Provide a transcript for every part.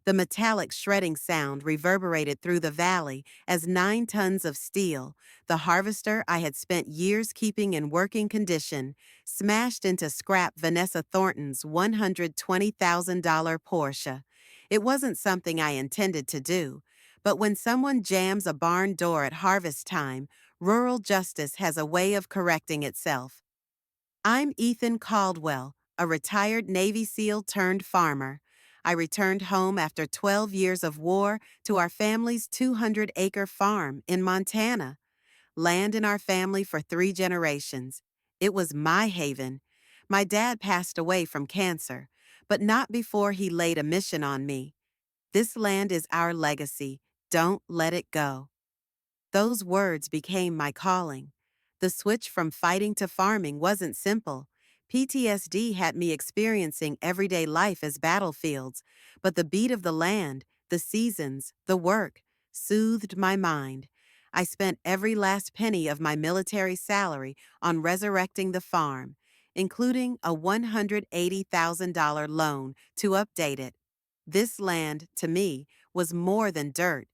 The metallic shredding sound reverberated through the valley as 9 tons of steel, the harvester I had spent years keeping in working condition, smashed into scrap Vanessa Thornton's $120,000 Porsche. It wasn't something I intended to do, but when someone jams a barn door at harvest time, rural justice has a way of correcting itself. I'm Ethan Caldwell, a retired Navy SEAL turned farmer. I returned home after 12 years of war to our family's 200-acre farm in Montana, land in our family for 3 generations. It was my haven. My dad passed away from cancer, but not before he laid a mission on me. This land is our legacy. Don't let it go. Those words became my calling. The switch from fighting to farming wasn't simple. PTSD had me experiencing everyday life as battlefields, but the beat of the land, the seasons, the work, soothed my mind. I spent every last penny of my military salary on resurrecting the farm, including a $180,000 loan to update it. This land, to me, was more than dirt.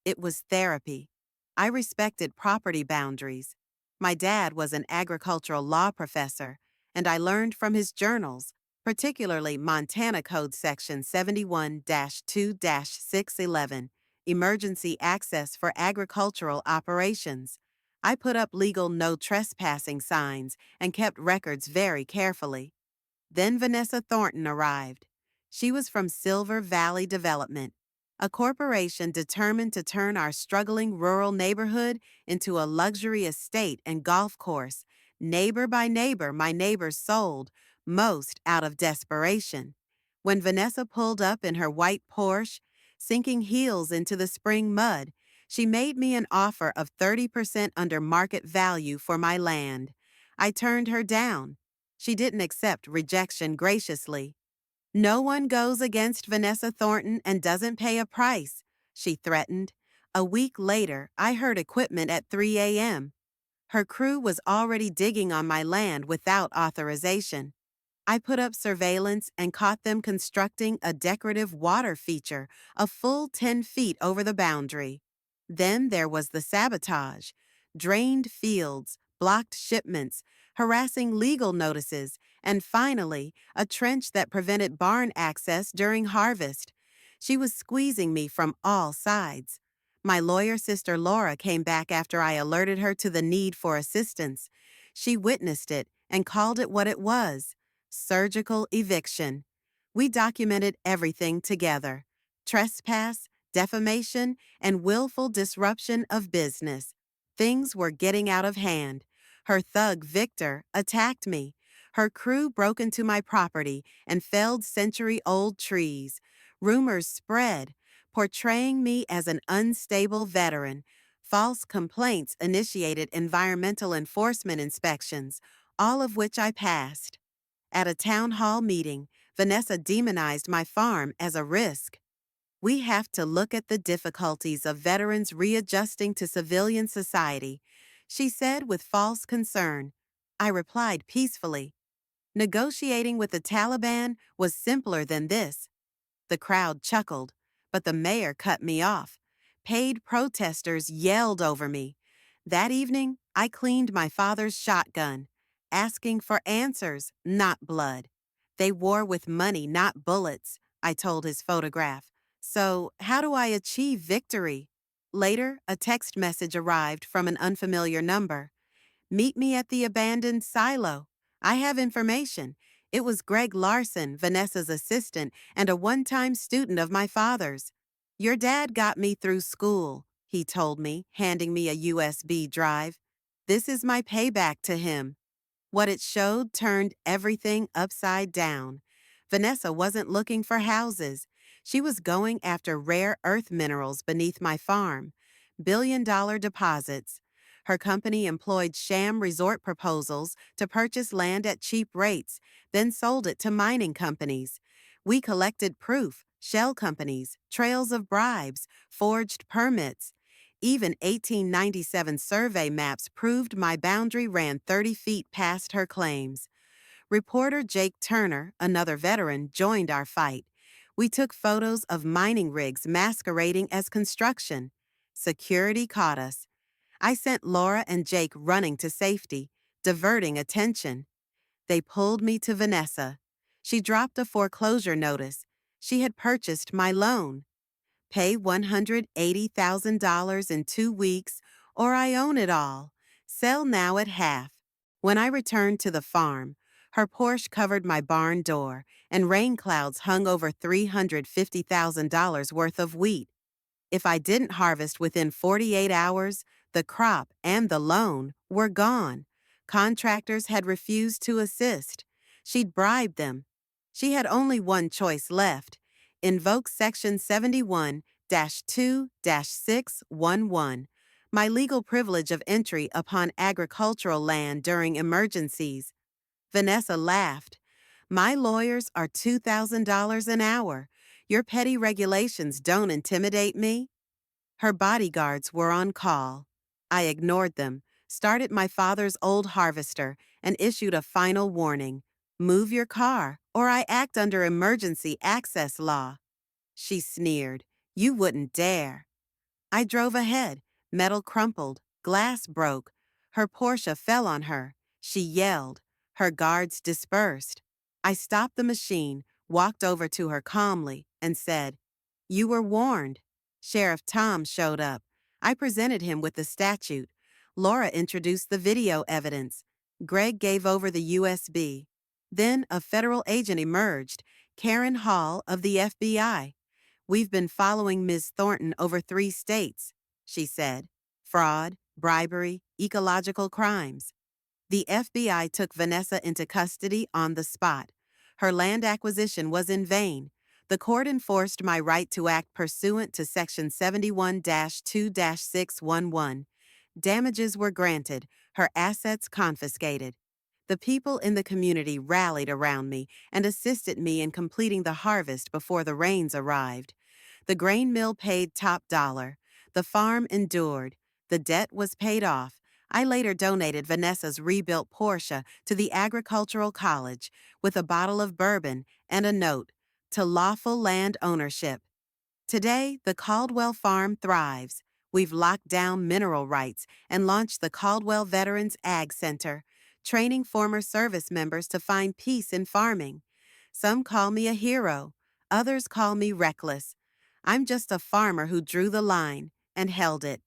It was therapy. I respected property boundaries. My dad was an agricultural law professor, and I learned from his journals, particularly Montana Code Section 71-2-611, Emergency Access for Agricultural Operations. I put up legal no trespassing signs and kept records very carefully. Then Vanessa Thornton arrived. She was from Silver Valley Development, a corporation determined to turn our struggling rural neighborhood into a luxury estate and golf course. Neighbor by neighbor, my neighbors sold, most out of desperation. When Vanessa pulled up in her white Porsche, sinking heels into the spring mud, she made me an offer of 30% under market value for my land. I turned her down. She didn't accept rejection graciously. "No one goes against Vanessa Thornton and doesn't pay a price," she threatened. A week later, I heard equipment at 3 a.m. Her crew was already digging on my land without authorization. I put up surveillance and caught them constructing a decorative water feature a full 10 feet over the boundary. Then there was the sabotage: drained fields, blocked shipments, harassing legal notices, and finally, a trench that prevented barn access during harvest. She was squeezing me from all sides. My lawyer sister Laura came back after I alerted her to the need for assistance. She witnessed it and called it what it was: surgical eviction. We documented everything together: trespass, defamation, and willful disruption of business. Things were getting out of hand. Her thug Victor attacked me. Her crew broke into my property and felled century-old trees. Rumors spread, portraying me as an unstable veteran. False complaints initiated environmental enforcement inspections, all of which I passed. At a town hall meeting, Vanessa demonized my farm as a risk. "We have to look at the difficulties of veterans readjusting to civilian society," she said with false concern. I replied peacefully, "Negotiating with the Taliban was simpler than this." The crowd chuckled, but the mayor cut me off. Paid protesters yelled over me. That evening, I cleaned my father's shotgun, asking for answers, not blood. "They war with money, not bullets," I told his photograph. "So, how do I achieve victory?" Later, a text message arrived from an unfamiliar number. "Meet me at the abandoned silo. I have information." It was Greg Larson, Vanessa's assistant, and a one-time student of my father's. "Your dad got me through school," he told me, handing me a USB drive. "This is my payback to him." What it showed turned everything upside down. Vanessa wasn't looking for houses. She was going after rare earth minerals beneath my farm, billion-dollar deposits. Her company employed sham resort proposals to purchase land at cheap rates, then sold it to mining companies. We collected proof: shell companies, trails of bribes, forged permits. Even 1897 survey maps proved my boundary ran 30 feet past her claims. Reporter Jake Turner, another veteran, joined our fight. We took photos of mining rigs masquerading as construction. Security caught us. I sent Laura and Jake running to safety, diverting attention. They pulled me to Vanessa. She dropped a foreclosure notice. She had purchased my loan. Pay $180,000 in 2 weeks, or I own it all. Sell now at half. When I returned to the farm, her Porsche covered my barn door, and rain clouds hung over $350,000 worth of wheat. If I didn't harvest within 48 hours, the crop and the loan were gone. Contractors had refused to assist. She'd bribed them. She had only one choice left: invoke Section 71 2 611, my legal privilege of entry upon agricultural land during emergencies. Vanessa laughed. My lawyers are $2,000 an hour. Your petty regulations don't intimidate me. Her bodyguards were on call. I ignored them, started my father's old harvester, and issued a final warning. Move your car, or I act under emergency access law. She sneered. You wouldn't dare. I drove ahead. Metal crumpled. Glass broke. Her Porsche fell on her. She yelled. Her guards dispersed. I stopped the machine, walked over to her calmly, and said, You were warned. Sheriff Tom showed up. I presented him with the statute. Laura introduced the video evidence. Greg gave over the USB. Then a federal agent emerged, Karen Hall of the FBI. We've been following Ms. Thornton over 3 states, she said. Fraud, bribery, ecological crimes. The FBI took Vanessa into custody on the spot. Her land acquisition was in vain. The court enforced my right to act pursuant to Section 71 2 611. Damages were granted, her assets confiscated. The people in the community rallied around me and assisted me in completing the harvest before the rains arrived. The grain mill paid top dollar. The farm endured. The debt was paid off. I later donated Vanessa's rebuilt Porsche to the Agricultural College with a bottle of bourbon and a note to lawful land ownership. Today, the Caldwell farm thrives. We've locked down mineral rights and launched the Caldwell Veterans Ag Center, training former service members to find peace in farming. Some call me a hero. Others call me reckless. I'm just a farmer who drew the line and held it.